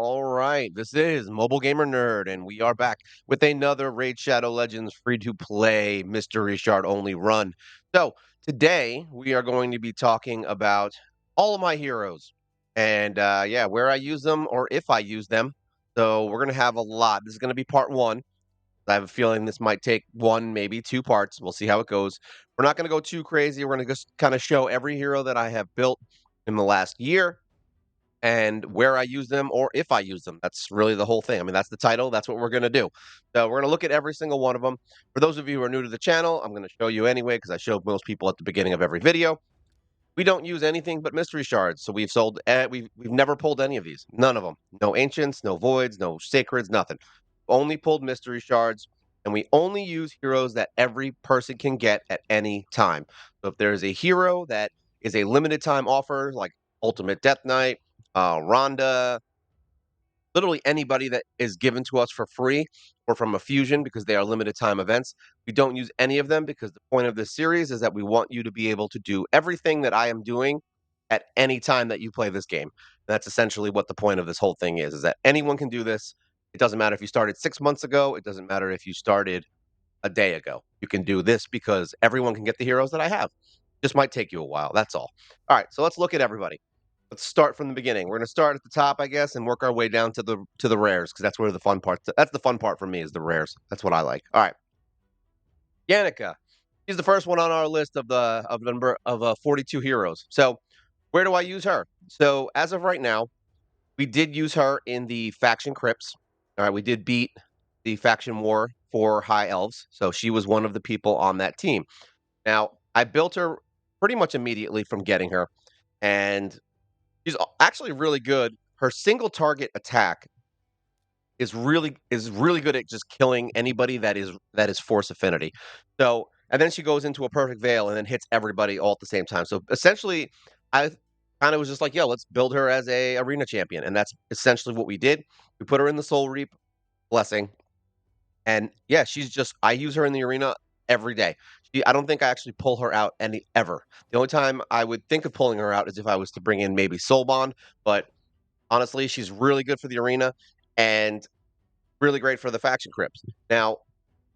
All right, this is Mobile Gamer Nerd, and we are back with another Raid Shadow Legends free-to-play mystery shard only run. So today we are going to be talking about all of my heroes, and yeah, where I use them or if I use them. So we're gonna have a lot. This is gonna be part one. I have a feeling this might take one, maybe two parts. We'll see how it goes. We're not gonna go too crazy. We're gonna just kind of show every hero that I have built in the last year and where I use them or if I use them. That's really the whole thing. I mean, that's the title. That's what we're going to do. So we're going to look at every single one of them. For those of you who are new to the channel, I'm going to show you anyway because I showed most people at the beginning of every video. We don't use anything but mystery shards. So we've sold, we've never pulled any of these. None of them. No ancients, no voids, no sacreds, nothing. Only pulled mystery shards. And we only use heroes that every person can get at any time. So if there is a hero that is a limited time offer, like Ultimate Death Knight, Rhonda, literally anybody that is given to us for free or from a fusion because they are limited time events. We don't use any of them because the point of this series is that we want you to be able to do everything that I am doing at any time that you play this game. That's essentially what the point of this whole thing is that anyone can do this. It doesn't matter if you started 6 months ago. It doesn't matter if you started a day ago. You can do this because everyone can get the heroes that I have. Just might take you a while. That's all. All right, so let's look at everybody. Let's start from the beginning. We're going to start at the top, I guess, and work our way down to the rares because that's where the fun part. That's the fun part for me is the rares. That's what I like. All right, Yannica. She's the first one on our list of the number of 42 heroes. So where do I use her? So as of right now, we did use her in the faction crypts. All right, we did beat the faction war for high elves, so she was one of the people on that team. Now I built her pretty much immediately from getting her, and she's actually really good. Her single target attack is really good at just killing anybody that is force affinity. So, and then she goes into a perfect veil and then hits everybody all at the same time. So essentially, I kind of was just like, yo, let's build her as a arena champion, and that's essentially what we did. We put her in the Soul Reap blessing, and yeah, I use her in the arena every day. I don't think I actually pull her out any ever. The only time I would think of pulling her out is if I was to bring in maybe Soul Bond, but honestly, she's really good for the arena and really great for the faction crypts. Now,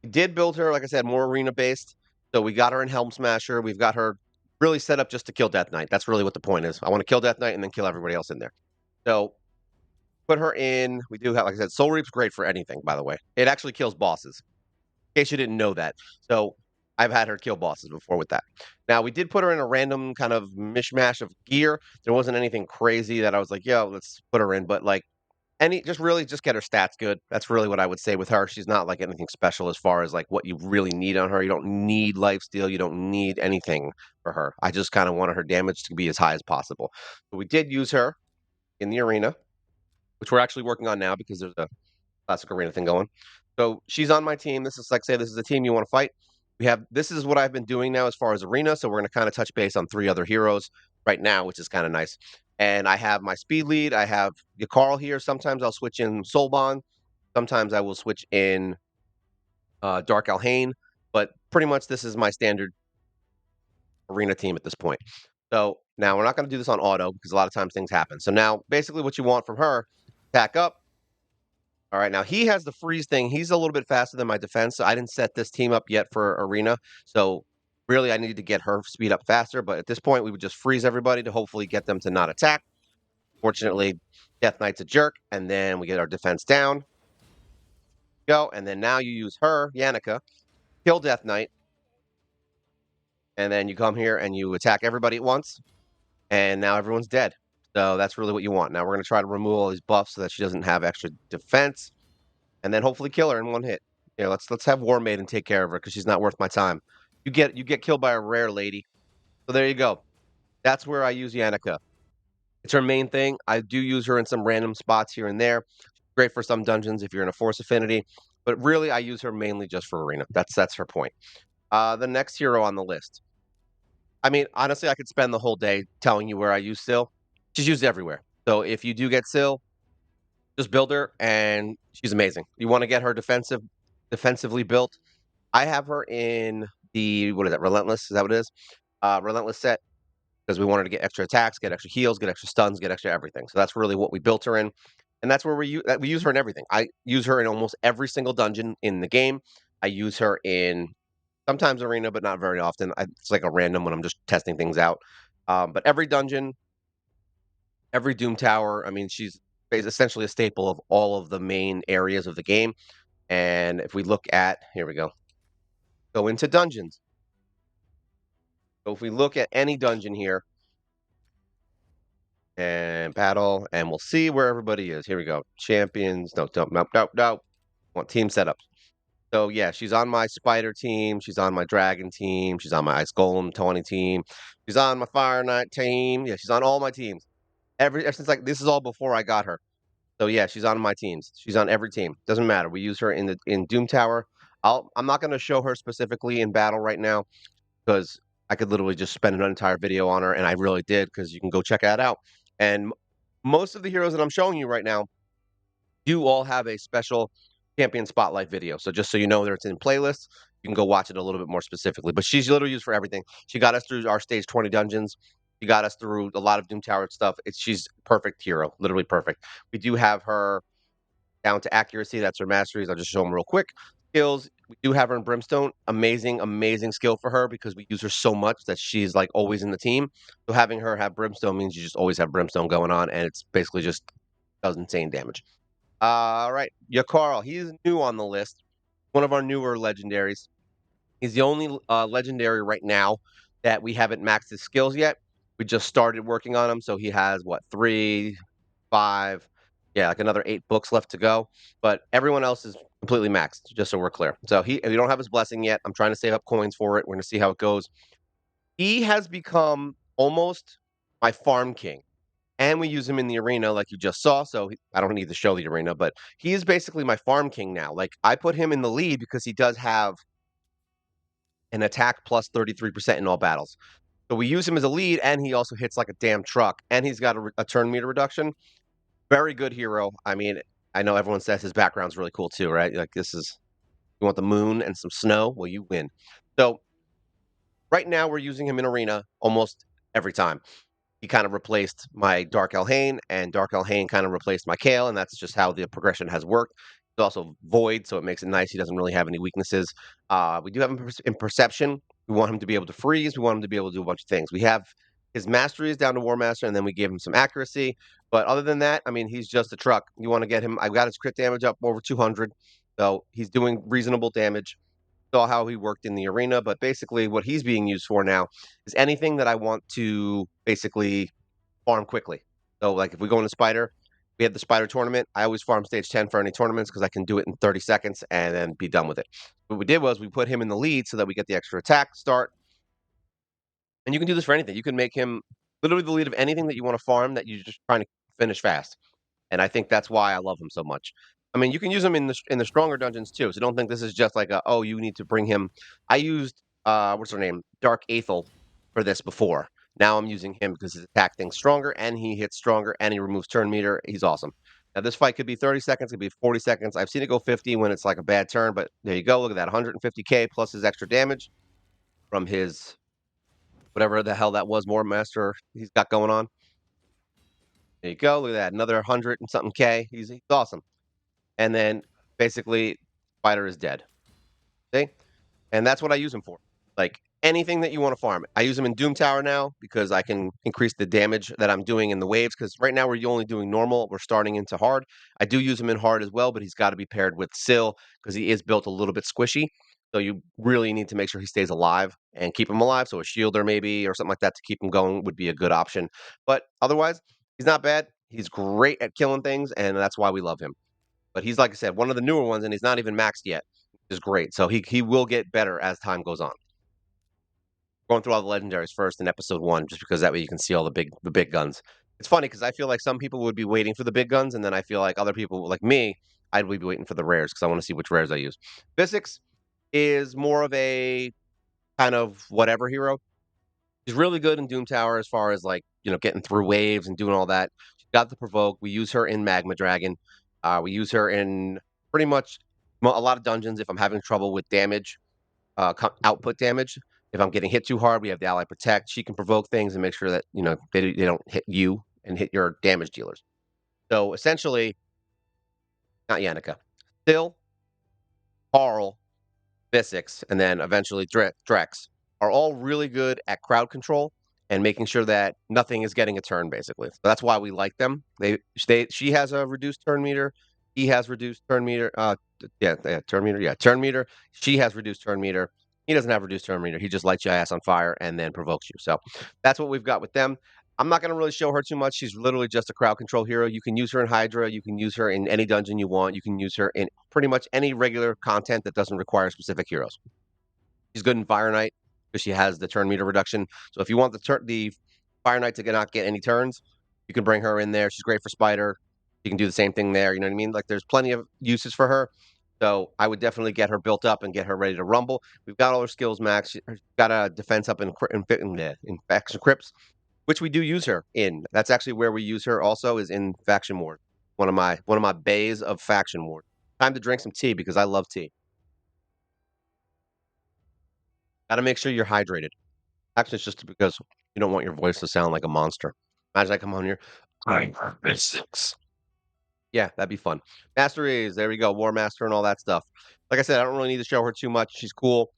we did build her, like I said, more arena based. So we got her in Helm Smasher. We've got her really set up just to kill Death Knight. That's really what the point is. I want to kill Death Knight and then kill everybody else in there. So put her in. We do have, like I said, Soul Reap's great for anything, by the way. It actually kills bosses, in case you didn't know that. So I've had her kill bosses before with that. Now, we did put her in a random kind of mishmash of gear. There wasn't anything crazy that I was like, yo, let's put her in. But like, just really just get her stats good. That's really what I would say with her. She's not like anything special as far as like what you really need on her. You don't need lifesteal. You don't need anything for her. I just kind of wanted her damage to be as high as possible. So we did use her in the arena, which we're actually working on now because there's a classic arena thing going. So she's on my team. This is like, say, this is a team you want to fight. This is what I've been doing now as far as arena. So we're going to kind of touch base on three other heroes right now, which is kind of nice. And I have my speed lead. I have Yakarl here. Sometimes I'll switch in Soulbond. Sometimes I will switch in Dark Elhain. But pretty much this is my standard arena team at this point. So now we're not going to do this on auto because a lot of times things happen. So now basically what you want from her, attack up. All right, now he has the freeze thing. He's a little bit faster than my defense. So I didn't set this team up yet for arena. So really I needed to get her speed up faster. But at this point, we would just freeze everybody to hopefully get them to not attack. Fortunately, Death Knight's a jerk, and then we get our defense down. Go, and then now you use her, Yannica, kill Death Knight, and then you come here and you attack everybody at once, and now everyone's dead. So that's really what you want. Now we're going to try to remove all these buffs so that she doesn't have extra defense, and then hopefully kill her in one hit. Yeah, let's have War Maiden take care of her because she's not worth my time. You get killed by a rare lady. So there you go. That's where I use Yannica. It's her main thing. I do use her in some random spots here and there. Great for some dungeons if you're in a force affinity, but really I use her mainly just for arena. That's her point. The next hero on the list. I mean, honestly, I could spend the whole day telling you where I use Syll. She's used everywhere. So if you do get Syll, just build her, and she's amazing. You want to get her defensively built. I have her in the what is that? Relentless? Is that what it is? Relentless set because we wanted to get extra attacks, get extra heals, get extra stuns, get extra everything. So that's really what we built her in. and that's where we use her in everything. I use her in almost every single dungeon in the game. I use her in sometimes arena, but not very often. It's like a random when I'm just testing things out. But every dungeon, every Doom Tower, I mean, she's essentially a staple of all of the main areas of the game. And if we look at, here we go into dungeons. So if we look at any dungeon here and battle, and we'll see where everybody is. Here we go. Champions. No, don't, no, no, no. Want team setups. So yeah, she's on my spider team. She's on my dragon team. She's on my ice golem tawny team. She's on my fire knight team. Yeah, she's on all my teams. Ever since like this is all before I got her. So yeah, she's on my teams. She's on every team. Doesn't matter. We use her in Doom Tower. I'm not going to show her specifically in battle right now because I could literally just spend an entire video on her, and I really did because you can go check that out. And most of the heroes that I'm showing you right now do all have a special champion spotlight video. So just so you know that it's in playlists, you can go watch it a little bit more specifically. But she's literally used for everything. She got us through our stage 20 dungeons. She got us through a lot of Doom Tower stuff. She's perfect hero, literally perfect. We do have her down to accuracy. That's her masteries. I'll just show them real quick. Skills. We do have her in Brimstone. Amazing, amazing skill for her because we use her so much that she's like always in the team. So having her have Brimstone means you just always have Brimstone going on, and it's basically just does insane damage. All right, Yakarl. He's new on the list. One of our newer legendaries. He's the only legendary right now that we haven't maxed his skills yet. We just started working on him, so he has what 3, 5, yeah, like another 8 books left to go. But everyone else is completely maxed, just so we're clear. So we don't have his blessing yet. I'm trying to save up coins for it. We're gonna see how it goes. He has become almost my farm king. And we use him in the arena like you just saw, so I don't need to show the arena, but he is basically my farm king now. Like, I put him in the lead because he does have an attack plus 33% in all battles. So we use him as a lead, and he also hits like a damn truck, and he's got a turn meter reduction. Very good hero. I mean, I know everyone says his background's really cool too, right? Like, this is, you want the moon and some snow? Well, you win. So right now we're using him in arena almost every time. He kind of replaced my Dark Elhain, and Dark Elhain kind of replaced my Kale, and that's just how the progression has worked. He's also Void, so it makes it nice. He doesn't really have any weaknesses. We do have him in Perception. We want him to be able to freeze. We want him to be able to do a bunch of things. We have his mastery is down to War Master, and then we gave him some accuracy. But other than that, I mean, he's just a truck. You want to get him. I've got his crit damage up over 200, so he's doing reasonable damage. Saw how he worked in the arena, but basically what he's being used for now is anything that I want to basically farm quickly. So, like, if we go into Spider, we have the Spider tournament. I always farm stage 10 for any tournaments because I can do it in 30 seconds and then be done with it. What we did was we put him in the lead so that we get the extra attack start. And you can do this for anything. You can make him literally the lead of anything that you want to farm that you're just trying to finish fast. And I think that's why I love him so much. I mean, you can use him in the stronger dungeons too. So don't think this is just like a, oh, you need to bring him. I used what's her name, Dark Athel, for this before. Now I'm using him because his attack thing's stronger and he hits stronger and he removes turn meter. He's awesome. Now this fight could be 30 seconds, could be 40 seconds. I've seen it go 50 when it's like a bad turn, but there you go. Look at that, 150k plus his extra damage from his whatever the hell that was, War Master he's got going on. There you go. Look at that, another 100 and something k. He's awesome. And then basically Spider is dead. See? And that's what I use him for. Like anything that you want to farm. I use him in Doom Tower now because I can increase the damage that I'm doing in the waves. Because right now we're only doing normal. We're starting into hard. I do use him in hard as well, but he's got to be paired with Syll because he is built a little bit squishy. So you really need to make sure he stays alive and keep him alive. So a shielder maybe or something like that to keep him going would be a good option. But otherwise, he's not bad. He's great at killing things, and that's why we love him. But he's, like I said, one of the newer ones, and he's not even maxed yet, which is great. So he will get better as time goes on. Going through all the legendaries first in episode 1, just because that way you can see all the big guns. It's funny because I feel like some people would be waiting for the big guns, and then I feel like other people, like me, I'd be waiting for the rares because I want to see which rares I use. Visix is more of a kind of whatever hero. She's really good in Doom Tower as far as like, getting through waves and doing all that. She's got the provoke. We use her in Magma Dragon. We use her in pretty much a lot of dungeons if I'm having trouble with damage, output damage. If I'm getting hit too hard, we have the Ally Protect. She can provoke things and make sure that, they don't hit you and hit your damage dealers. So essentially, not Yannica. Syll, Carl, Visix, and then eventually Drex are all really good at crowd control and making sure that nothing is getting a turn, basically. So that's why we like them. She has a reduced turn meter. He has reduced turn meter. Turn meter. Yeah, turn meter. She has reduced turn meter. He doesn't have reduced turn meter. He just lights your ass on fire and then provokes you. So that's what we've got with them. I'm not going to really show her too much. She's literally just a crowd control hero. You can use her in Hydra. You can use her in any dungeon you want. You can use her in pretty much any regular content that doesn't require specific heroes. She's good in Fire Knight because she has the turn meter reduction. So if you want the Fire Knight to not get any turns, you can bring her in there. She's great for Spider. You can do the same thing there. You know what I mean? Like there's plenty of uses for her. So I would definitely get her built up and get her ready to rumble. We've got all her skills maxed. She's got a defense up in faction crypts, which we do use her in. That's actually where we use her also is in faction ward. One of my bays of faction ward. Time to drink some tea because I love tea. Got to make sure you're hydrated. Actually, it's just because you don't want your voice to sound like a monster. Imagine I come on here, I'm Visix. Yeah, that'd be fun. Masteries, there we go. War Master and all that stuff. Like I said, I don't really need to show her too much. She's cool.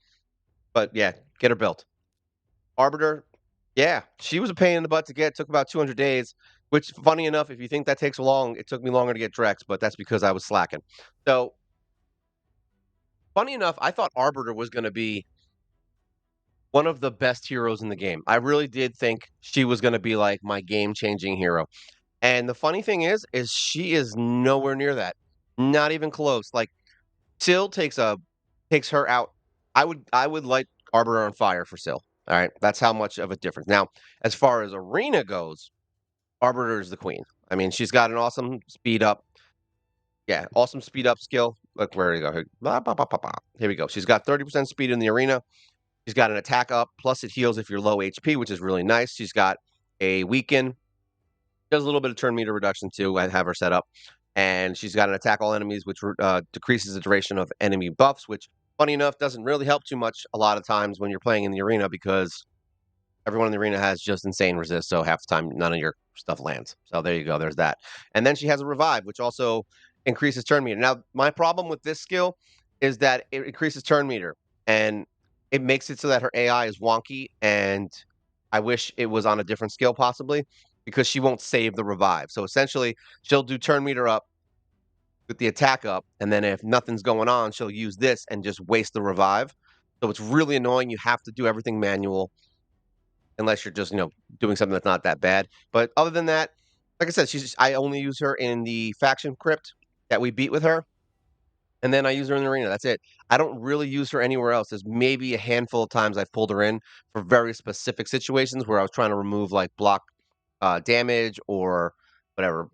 But yeah, get her built. Arbiter, yeah, she was a pain in the butt to get. It took about 200 days, which, funny enough, if you think that takes long, it took me longer to get Drex, but that's because I was slacking. So, funny enough, I thought Arbiter was going to be one of the best heroes in the game. I really did think she was going to be like my game-changing hero. And the funny thing is she is nowhere near that. Not even close. Like Syll takes her out. I would light Arbiter on fire for Syll. All right. That's how much of a difference. Now, as far as arena goes, Arbiter is the queen. I mean, she's got an awesome speed up. Yeah, awesome speed up skill. Look, where we go? Here we go. She's got 30% speed in the arena. She's got an attack up, plus it heals if you're low HP, which is really nice. She's got a weaken, does a little bit of turn meter reduction too. I have her set up, and she's got an attack all enemies, which decreases the duration of enemy buffs. Which, funny enough, doesn't really help too much a lot of times when you're playing in the arena because everyone in the arena has just insane resist. So half the time, none of your stuff lands. So there you go. There's that. And then she has a revive, which also increases turn meter. Now, my problem with this skill is that it increases turn meter and it makes it so that her AI is wonky. And I wish it was on a different skill, possibly, because she won't save the revive. So essentially, she'll do turn meter up with the attack up. And then if nothing's going on, she'll use this and just waste the revive. So it's really annoying. You have to do everything manual unless you're just doing something that's not that bad. But other than that, like I said, I only use her in the faction crypt that we beat with her, and then I use her in the arena. That's it. I don't really use her anywhere else. There's maybe a handful of times I've pulled her in for very specific situations where I was trying to remove like block damage or whatever,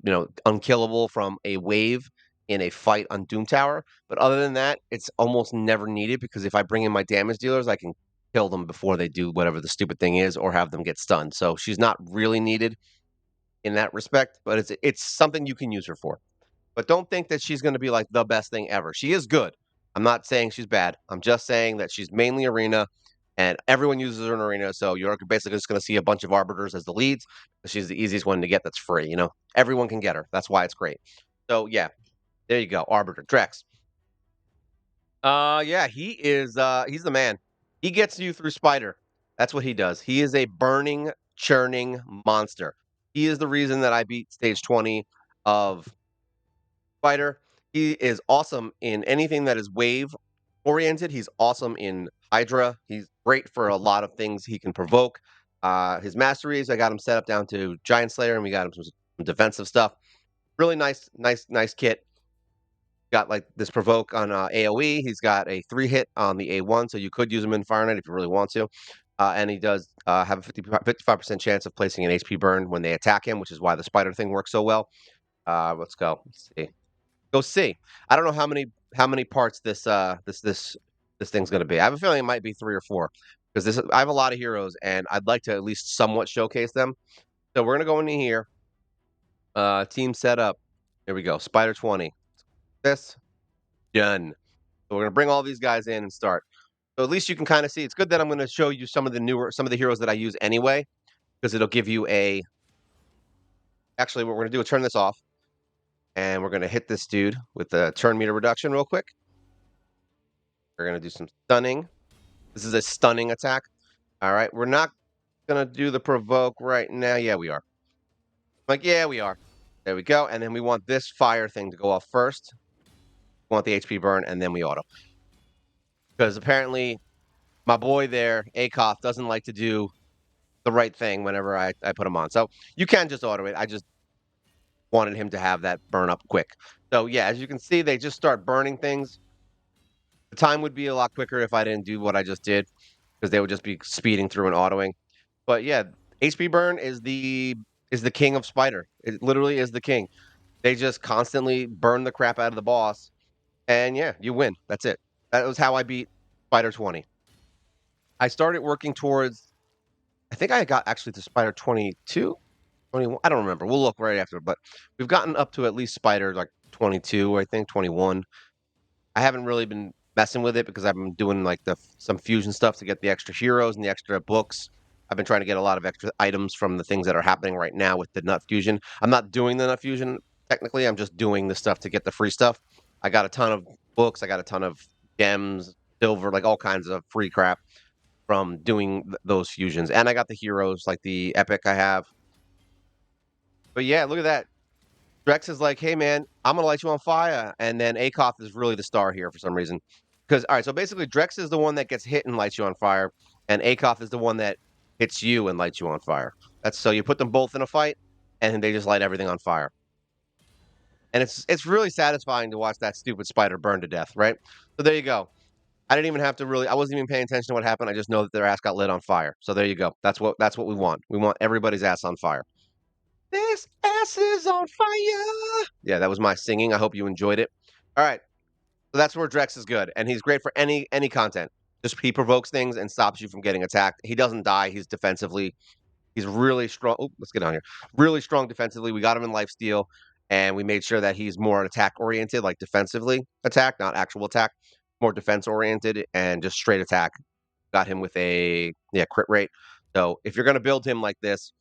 unkillable from a wave in a fight on Doom Tower. But other than that, it's almost never needed because if I bring in my damage dealers, I can kill them before they do whatever the stupid thing is or have them get stunned. So she's not really needed in that respect, but it's something you can use her for. But don't think that she's going to be like the best thing ever. She is good. I'm not saying she's bad. I'm just saying that she's mainly arena and everyone uses her in arena. So you're basically just going to see a bunch of arbiters as the leads. She's the easiest one to get that's free. Everyone can get her. That's why it's great. So yeah, there you go. Arbiter. Drex. Yeah, he's the man. He gets you through Spider. That's what he does. He is a burning, churning monster. He is the reason that I beat stage 20 of Spider. He is awesome in anything that is wave oriented. He's awesome in Hydra. He's great for a lot of things he can provoke. His masteries, I got him set up down to Giant Slayer, and we got him some defensive stuff. Really nice kit. Got like this provoke on AoE. He's got a 3-hit on the A1, so you could use him in Fire Knight if you really want to. And he does have a 55% chance of placing an HP burn when they attack him, which is why the spider thing works so well. Let's go. Let's see. Go see. I don't know how many parts this thing's going to be. I have a feeling it might be 3 or 4 because I have a lot of heroes and I'd like to at least somewhat showcase them. So we're going to go into here. Team setup. Here we go. Spider 20. This done. So we're going to bring all these guys in and start. So at least you can kind of see. It's good that I'm going to show you some of the heroes that I use anyway because it'll give you a. Actually, what we're going to do is turn this off. And we're going to hit this dude with the turn meter reduction real quick. We're going to do some stunning. This is a stunning attack. All right. We're not going to do the provoke right now. Yeah, we are. Like, yeah, we are. There we go. And then we want this fire thing to go off first. We want the HP burn, and then we auto. Because apparently my boy there, Akoff, doesn't like to do the right thing whenever I put him on. So you can just auto it. I just wanted him to have that burn up quick. So yeah, as you can see, they just start burning things. The time would be a lot quicker if I didn't do what I just did, because they would just be speeding through and autoing. But yeah, HP burn is the king of Spider. It literally is the king. They just constantly burn the crap out of the boss, and yeah, you win. That's it. That was how I beat Spider 20. I started working towards. I think I got actually to Spider 22, 21. I don't remember. We'll look right after, but we've gotten up to at least Spider like 22, I think 21. I haven't really been messing with it because I've been doing like some fusion stuff to get the extra heroes and the extra books. I've been trying to get a lot of extra items from the things that are happening right now with the nut fusion. I'm not doing the nut fusion technically. I'm just doing the stuff to get the free stuff. I got a ton of books. I got a ton of gems, silver, like all kinds of free crap from doing those fusions. And I got the heroes like the epic I have. But yeah, look at that. Drex is like, hey man, I'm gonna light you on fire, and then Akoff is really the star here for some reason. Because all right, so basically Drex is the one that gets hit and lights you on fire, and Akoff is the one that hits you and lights you on fire. That's so you put them both in a fight, and they just light everything on fire. And it's really satisfying to watch that stupid spider burn to death, right? So there you go. I didn't even have to really. I wasn't even paying attention to what happened. I just know that their ass got lit on fire. So there you go. That's what we want. We want everybody's ass on fire. This ass is on fire. Yeah, that was my singing. I hope you enjoyed it. All right. So that's where Drex is good. And he's great for any content. Just he provokes things and stops you from getting attacked. He doesn't die. He's defensively. He's really strong. Oh, let's get down here. Really strong defensively. We got him in lifesteal, and we made sure that he's more attack oriented, like defensively attack, not actual attack. More defense oriented and just straight attack. Got him with a crit rate. So if you're gonna build him like this,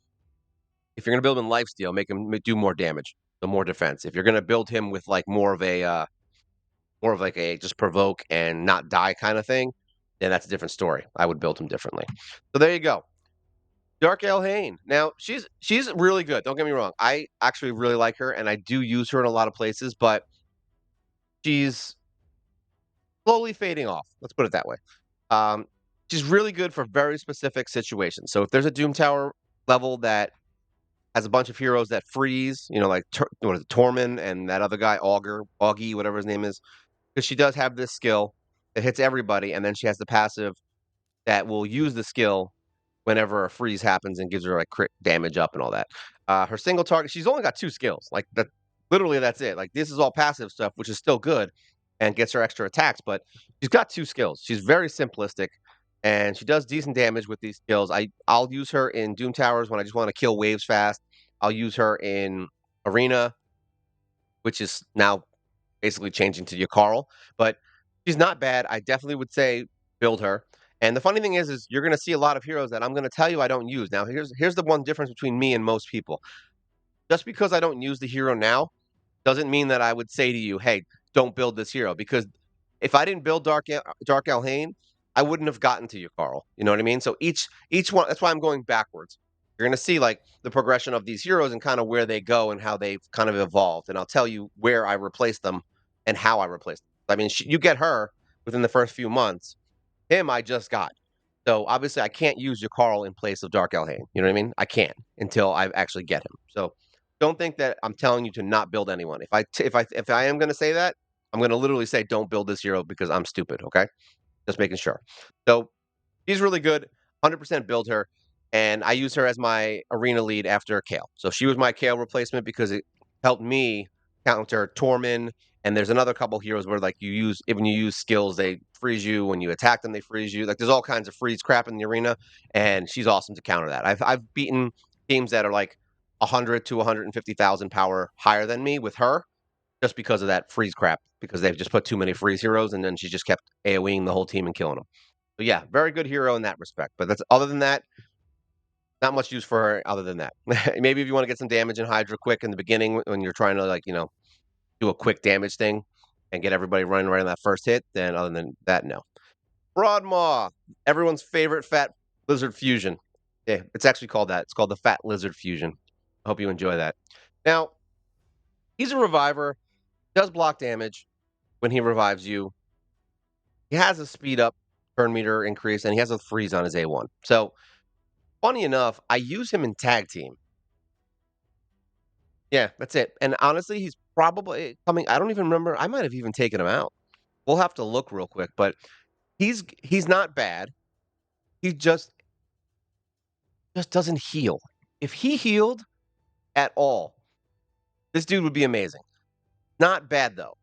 if you're going to build him lifesteal, make him do more damage, so more defense. If you're going to build him with like more of like a just provoke and not die kind of thing, then that's a different story. I would build him differently. So there you go. Dark Elhain. Now she's really good. Don't get me wrong. I actually really like her, and I do use her in a lot of places, but she's slowly fading off. Let's put it that way. Um, she's really good for very specific situations. So if there's a Doom Tower level that has a bunch of heroes that freeze, like what is it, Tormund and that other guy, Augie, whatever his name is, because she does have this skill that hits everybody, and then she has the passive that will use the skill whenever a freeze happens and gives her like crit damage up and all that. Her single target, she's only got 2 skills, like that. Literally, that's it. Like this is all passive stuff, which is still good and gets her extra attacks, but she's got 2 skills. She's very simplistic. And she does decent damage with these skills. I'll use her in Doom Towers when I just want to kill waves fast. I'll use her in Arena, which is now basically changing to Yakarl, but she's not bad. I definitely would say build her. And the funny thing is you're going to see a lot of heroes that I'm going to tell you I don't use. Now, here's the one difference between me and most people. Just because I don't use the hero now doesn't mean that I would say to you, "Hey, don't build this hero," because if I didn't build Dark Elhain, I wouldn't have gotten to you, Carl. You know what I mean? So each one. That's why I'm going backwards. You're going to see like the progression of these heroes and kind of where they go and how they've kind of evolved. And I'll tell you where I replaced them and how I replaced them. I mean, you get her within the first few months. Him, I just got. So obviously, I can't use Carl in place of Dark Elhain. You know what I mean? I can't until I actually get him. So don't think that I'm telling you to not build anyone. If I am going to say that, I'm going to literally say don't build this hero because I'm stupid. Okay, just making sure. So she's really good. 100% build her, and I use her as my arena lead after Kale. So she was my Kale replacement because it helped me counter Tormund. And there's another couple heroes where like when you use skills, they freeze you. When you attack them, they freeze you. Like there's all kinds of freeze crap in the arena, and she's awesome to counter that. I've beaten teams that are like 100 to 150,000 power higher than me with her just because of that freeze crap, because they've just put too many freeze heroes, and then she just kept AoEing the whole team and killing them. So yeah, very good hero in that respect. But that's other than that, not much use for her other than that. Maybe if you want to get some damage in Hydra quick in the beginning when you're trying to do a quick damage thing and get everybody running right on that first hit, then other than that, no. Broadmaw, everyone's favorite fat lizard fusion. Yeah, it's actually called that. It's called the Fat Lizard Fusion. I hope you enjoy that. Now, he's a reviver, does block damage when he revives you. He has a speed up turn meter increase, and he has a freeze on his A1. So, funny enough, I use him in tag team. Yeah, that's it. And honestly, he's probably coming. I don't even remember. I might have even taken him out. We'll have to look real quick, but he's not bad. He just doesn't heal. If he healed at all, this dude would be amazing. Not bad though,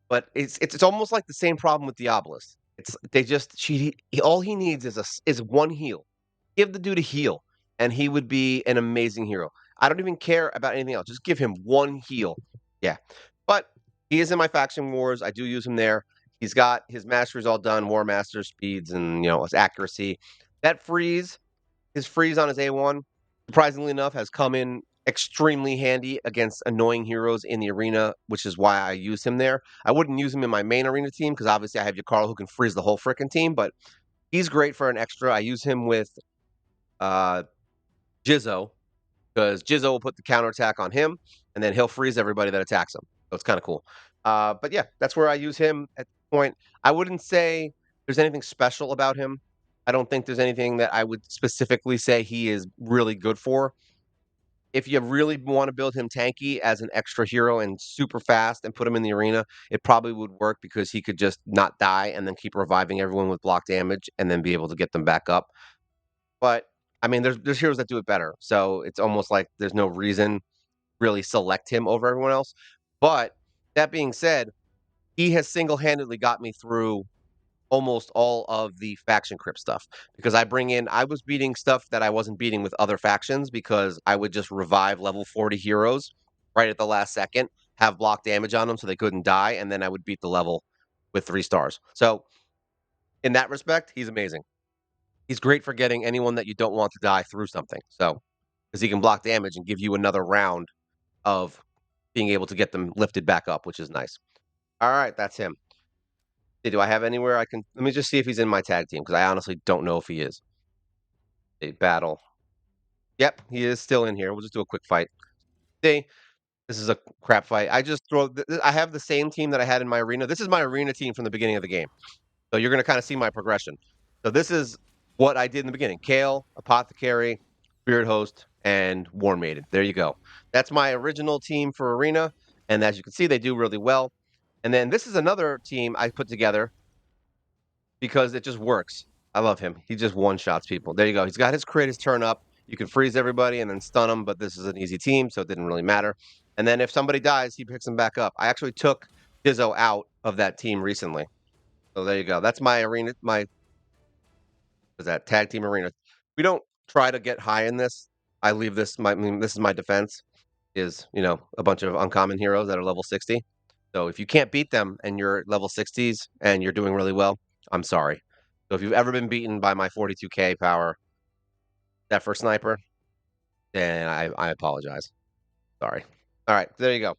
but it's almost like the same problem with Diabolus. It's they just all he needs is one heal. Give the dude a heal, and he would be an amazing hero. I don't even care about anything else. Just give him one heal. Yeah, but he is in my faction wars. I do use him there. He's got his masteries all done, War Master speeds, and his accuracy. That freeze His freeze on his A1, surprisingly enough, has come in extremely handy against annoying heroes in the arena, which is why I use him there. I wouldn't use him in my main arena team because obviously I have Yakarl who can freeze the whole frickin' team, but he's great for an extra. I use him with uh, Jizzo because Jizzo will put the counterattack on him and then he'll freeze everybody that attacks him. So it's kind of cool. But yeah, that's where I use him at this point. I wouldn't say there's anything special about him. I don't think there's anything that I would specifically say he is really good for. If you really want to build him tanky as an extra hero and super fast and put him in the arena, it probably would work because he could just not die and then keep reviving everyone with block damage and then be able to get them back up. But I mean, there's heroes that do it better, so it's almost like there's no reason really select him over everyone else. But that being said, he has single-handedly got me through almost all of the faction crypt stuff because I was beating stuff that I wasn't beating with other factions because I would just revive level 40 heroes right at the last second, have block damage on them so they couldn't die, and then I would beat the level with 3 stars. So in that respect, he's amazing. He's great for getting anyone that you don't want to die through something. So because he can block damage and give you another round of being able to get them lifted back up, which is nice. All right, that's him. Hey, do I have anywhere I can? Let me just see if he's in my tag team because I honestly don't know if he is. A battle. Yep, he is still in here. We'll just do a quick fight. See, this is a crap fight. I just throw. I have the same team that I had in my arena. This is my arena team from the beginning of the game. So you're going to kind of see my progression. So this is what I did in the beginning: Kale, Apothecary, Spirit Host, and War Maiden. There you go. That's my original team for arena, and as you can see, they do really well. And then this is another team I put together because it just works. I love him. He just one shots people. There you go. He's got his crit, his turn up. You can freeze everybody and then stun them, but this is an easy team, so it didn't really matter. And then if somebody dies, he picks them back up. I actually took Dizzo out of that team recently. So there you go. That's my arena. Was that tag team arena? We don't try to get high in this. I leave this. This is my defense. Is a bunch of uncommon heroes that are level 60. So if you can't beat them and you're level 60s and you're doing really well, I'm sorry. So if you've ever been beaten by my 42k power, that first sniper, then I apologize. Sorry. All right, there you go.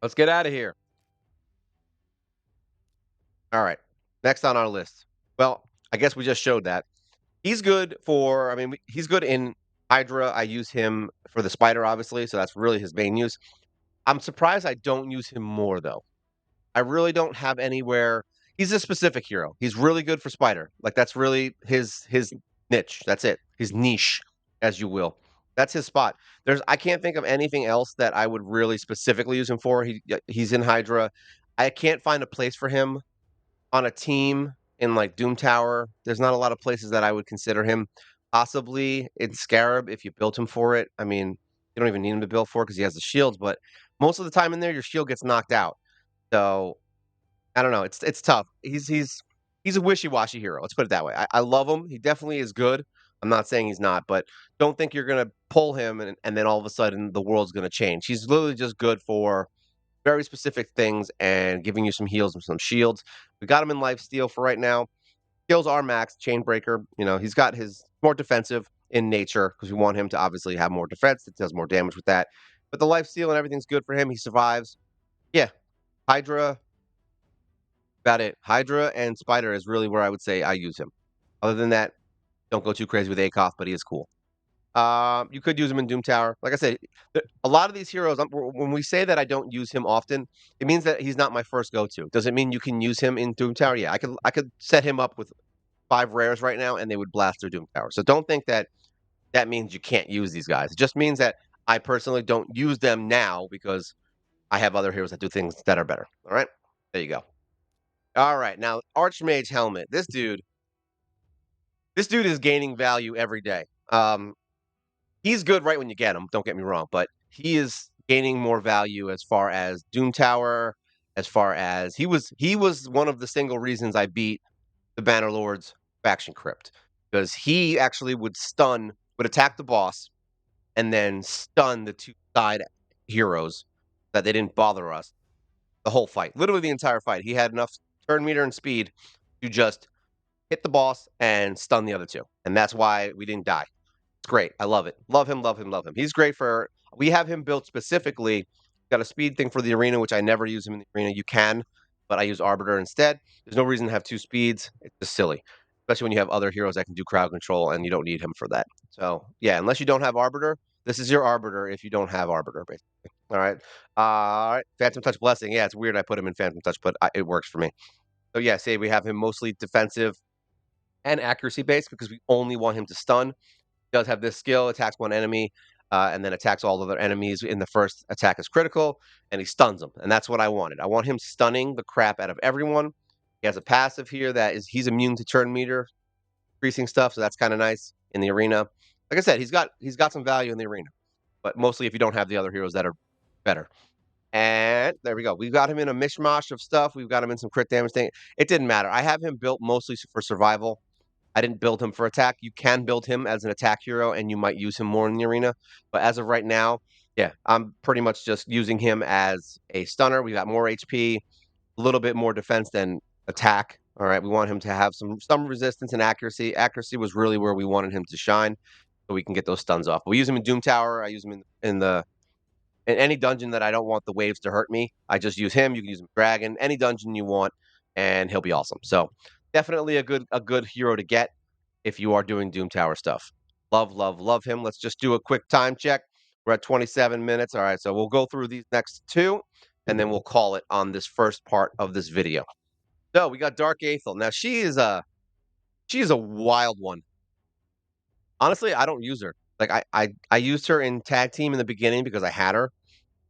Let's get out of here. All right. Next on our list. Well, I guess we just showed that. He's good for, he's good in Hydra. I use him for the spider, obviously, so that's really his main use. I'm surprised I don't use him more, though. I really don't have anywhere. He's a specific hero. He's really good for spider. Like that's really his niche. That's it. His niche, as you will. That's his spot. I can't think of anything else that I would really specifically use him for. He's in Hydra. I can't find a place for him on a team in like Doom Tower. There's not a lot of places that I would consider him. Possibly in Scarab if you built him for it. I mean, you don't even need him to build for it because he has the shields, but most of the time in there, your shield gets knocked out. So I don't know. It's tough. He's a wishy-washy hero. Let's put it that way. I love him. He definitely is good. I'm not saying he's not, but don't think you're gonna pull him and then all of a sudden the world's gonna change. He's literally just good for very specific things and giving you some heals and some shields. We got him in lifesteal for right now. Skills are max, Chainbreaker. He's got his more defensive in nature because we want him to obviously have more defense. It does more damage with that. But the lifesteal and everything's good for him. He survives. Yeah, Hydra, about it. Hydra and Spider is really where I would say I use him. Other than that, don't go too crazy with Akoff, but he is cool. You could use him in Doom Tower. Like I said, a lot of these heroes, when we say that I don't use him often, it means that he's not my first go-to. Does it mean you can use him in Doom Tower? Yeah, I could set him up with 5 rares right now, and they would blast through Doom Tower. So don't think that that means you can't use these guys. It just means that I personally don't use them now because I have other heroes that do things that are better. All right, there you go. All right, now Archmage Hellmut. This dude is gaining value every day. He's good right when you get him. Don't get me wrong, but he is gaining more value as far as Doom Tower, as far as he was one of the single reasons I beat the Bannerlord's faction crypt because he actually would attack the boss and then stun the two side heroes that they didn't bother us the whole fight, literally the entire fight. He had enough turn meter and speed to just hit the boss and stun the other two, and that's why we didn't die. It's great. I love it. Love him, love him, love him. He's great for. We have him built specifically. Got a speed thing for the arena, which I never use him in the arena. You can, but I use Arbiter instead. There's no reason to have 2 speeds. It's just silly, especially when you have other heroes that can do crowd control and you don't need him for that. So yeah, unless you don't have Arbiter, this is your Arbiter. If you don't have Arbiter, basically. All right. Phantom Touch Blessing. Yeah, it's weird. I put him in Phantom Touch, but it works for me. So yeah, say we have him mostly defensive and accuracy based because we only want him to stun does have this skill, attacks one enemy, and then attacks all other enemies in the first attack is critical, and he stuns them. And that's what I wanted. I want him stunning the crap out of everyone. He has a passive here that is he's immune to turn meter, increasing stuff, so that's kind of nice in the arena. Like I said, he's got some value in the arena, but mostly if you don't have the other heroes that are better. And there we go. We've got him in a mishmash of stuff. We've got him in some crit damage thing. It didn't matter. I have him built mostly for survival. I didn't build him for attack. You can build him as an attack hero, and you might use him more in the arena. But as of right now, yeah, I'm pretty much just using him as a stunner. We got more HP, a little bit more defense than attack. All right, we want him to have some resistance and accuracy. Accuracy was really where we wanted him to shine, so we can get those stuns off. We use him in Doom Tower. I use him in any dungeon that I don't want the waves to hurt me. I just use him. You can use him Dragon, any dungeon you want, and he'll be awesome. So definitely a good hero to get if you are doing Doom Tower stuff. Love, love, love him. Let's just do a quick time check. We're at 27 minutes. All right, so we'll go through these next two, and then we'll call it on this first part of this video. So we got Dark Athel. Now she is a wild one. Honestly, I don't use her. Like I used her in tag team in the beginning because I had her.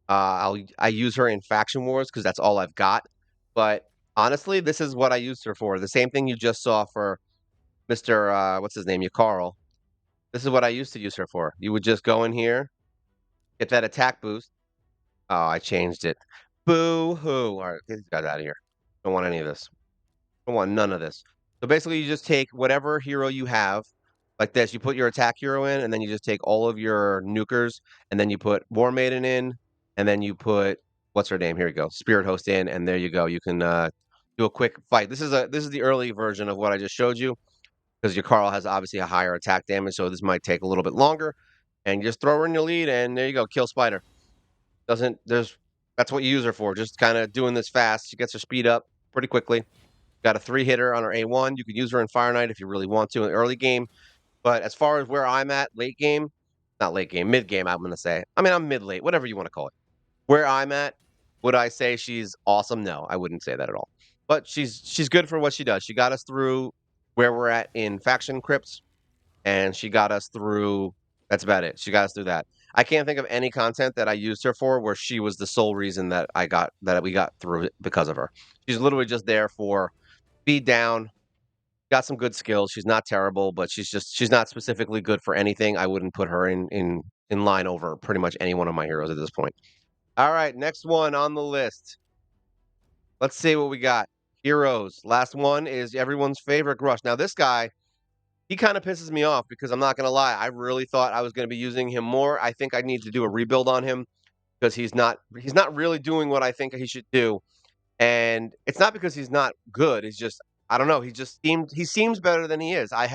I use her in faction wars because that's all I've got. But honestly, this is what I used her for. The same thing you just saw for Mister what's his name, Yakarl. This is what I used to use her for. You would just go in here, get that attack boost. Oh, I changed it. Boo hoo! All right, get these guys out of here. Don't want any of this. Don't want none of this. So basically, you just take whatever hero you have, like this. You put your attack hero in, and then you just take all of your nukers, and then you put War Maiden in, and then you put what's her name? Here we go, Spirit Host in, and there you go. You can do a quick fight. This is the early version of what I just showed you because your Carl has obviously a higher attack damage, so this might take a little bit longer. And you just throw her in your lead, and there you go, kill Spider. Doesn't there's That's what you use her for. Just kind of doing this fast. She gets her speed up pretty quickly. Got a 3-hitter on her A1. You can use her in Fire Knight if you really want to in the early game. But as far as where I'm at, late game, not late game, mid game, I'm going to say. I mean, I'm mid late, whatever you want to call it. Where I'm at, would I say she's awesome? No, I wouldn't say that at all. But she's good for what she does. She got us through where we're at in faction crypts, and she got us through. That's about it. She got us through that. I can't think of any content that I used her for where she was the sole reason that we got through it because of her. She's literally just there for speed down, got some good skills. She's not terrible, but she's not specifically good for anything. I wouldn't put her in line over pretty much any one of my heroes at this point. All right, next one on the list. Let's see what we got. Heroes. Last one is everyone's favorite Grush. Now this guy, he kind of pisses me off because I'm not going to lie. I really thought I was going to be using him more. I think I need to do a rebuild on him because he's not really doing what I think he should do. And it's not because he's not good. It's just I don't know. He seems better than he is. I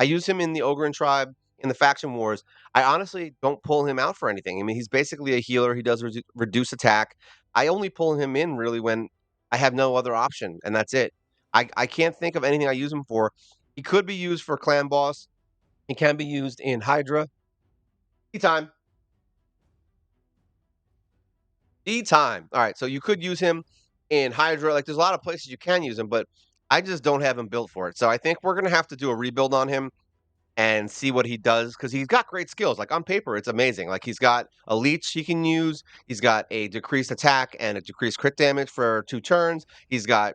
use him in the Ogren tribe in the faction wars. I honestly don't pull him out for anything. I mean, he's basically a healer. He does reduce attack, I only pull him in really when I have no other option, and that's it. I can't think of anything I use him for. He could be used for Clan Boss. He can be used in Hydra. Time. Time. All right, so you could use him in Hydra. Like, there's a lot of places you can use him, but I just don't have him built for it. So I think we're gonna have to do a rebuild on him and see what he does because he's got great skills. Like on paper, it's amazing. Like he's got a leech he can use. He's got a decreased attack and a decreased crit damage for 2 turns. He's got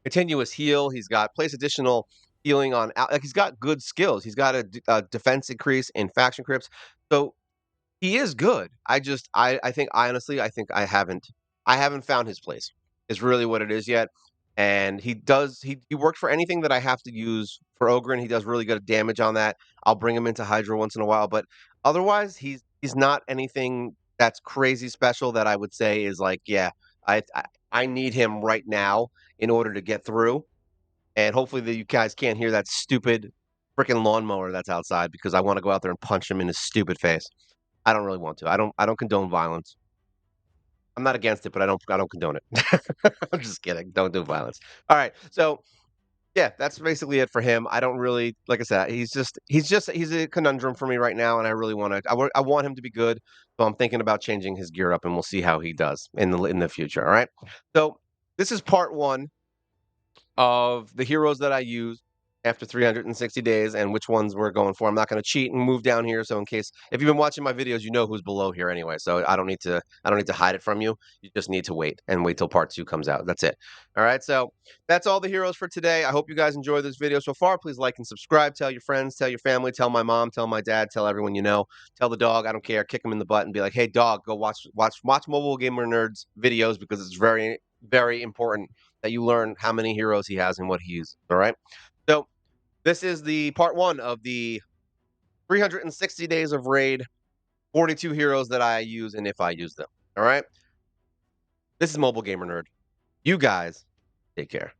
continuous heal. He's got place additional healing on. Like he's got good skills. He's got a defense increase in faction crypts. So he is good. I think honestly, I think I haven't found his place. Is really what it is yet. And he worked for anything that I have to use for Ogre, he does really good damage on that. I'll bring him into Hydra once in a while, but otherwise he's not anything that's crazy special that I would say is like, yeah, I need him right now in order to get through. And hopefully that you guys can't hear that stupid freaking lawnmower that's outside because I want to go out there and punch him in his stupid face. I don't really want to. I don't condone violence. I'm not against it, but I don't condone it. I'm just kidding. Don't do violence. All right. So yeah, that's basically it for him. I don't really like I said, he's a conundrum for me right now, and I really I want him to be good. So I'm thinking about changing his gear up and we'll see how he does in the future. All right. So this is part one of the heroes that I use after 360 days and which ones we're going for. I'm not going to cheat and move down here. So in case if you've been watching my videos, you know who's below here anyway. So I don't need to hide it from you. You just need to wait till part 2 comes out. That's it. All right. So that's all the heroes for today. I hope you guys enjoyed this video so far. Please like and subscribe. Tell your friends, tell your family, tell my mom, tell my dad, tell everyone you know. Tell the dog. I don't care. Kick him in the butt and be like, hey dog, go watch Mobile Gamer Nerds videos because it's very, very important that you learn how many heroes he has and what he uses. All right. So this is the part one of the 360 days of raid, 42 heroes that I use and if I use them. All right. This is Mobile Gamer Nerd. You guys take care.